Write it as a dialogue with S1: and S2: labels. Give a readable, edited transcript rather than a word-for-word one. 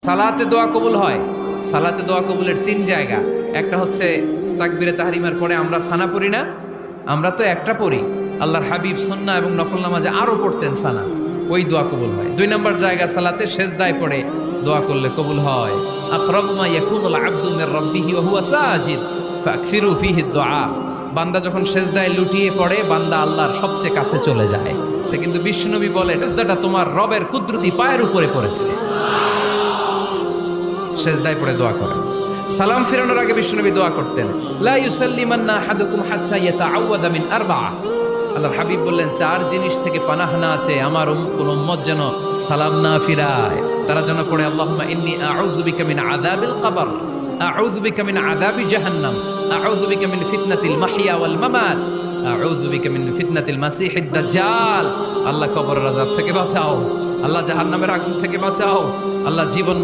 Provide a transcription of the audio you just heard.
S1: সালাতে দোয়া কবুল হয়। সালাতে দোয়া কবুলের তিন জায়গা। একটা হচ্ছে তাকবীরে তাহরিমার পরে আমরা সানা পড়ি না, আমরা তো একটা পড়ি, আল্লাহর হাবিব সুন্নাহ এবং নফল নামাজে আরো পড়তেন সানা, ওই দোয়া কবুল হয়। দুই নম্বর জায়গা সালাতে সেজদায় পড়ে দোয়া করলে কবুল হয়। আকরাবু মা ইয়াকুনুল আবদু মির রাব্বিহি ওয়া হুয়া সাজিদ ফাকসিরু ফীহি দুআ। বান্দা যখন সেজদায় লুটিয়ে পড়ে, বান্দা আল্লাহর সবচেয়ে কাছে চলে যায়। তা কিন্তু বিশ্বনবী বলে, সেজদাটা তোমার রবের কুদরতি পায়ের উপরে পড়েছে। সেজদায় পড়ে দোয়া করেন। সালাম ফিরানোর আগে বিশ্বনবী দোয়া করতেন, লা ইউসাল্লিমান্না আহাদুকুম হাত্তা ইয়াতাআওয়াযা মিন আরবা'a। আল্লাহর হাবিব বললেন, চার জিনিস থেকে পানাহ না আছে আমার কোন উম্মত যেন সালাম না ফিরায়। তারা যেন পড়ে, আল্লাহুম্মা ইন্নী আউযু বিকা মিন আযাবিল কবর, আউযু বিকা মিন আযাবি জাহান্নাম, আউযু বিকা মিন ফিতনাতিল মাহইয়া ওয়াল মামাত, আউযু বিকা মিন ফিতনাতিল মাসিহিদ দাজ্জাল। আল্লাহ কবরের আযাব থেকে বাঁচাও, আল্লাহ জাহান্নামের আগুন থেকে বাঁচাও, আল্লাহ জীবন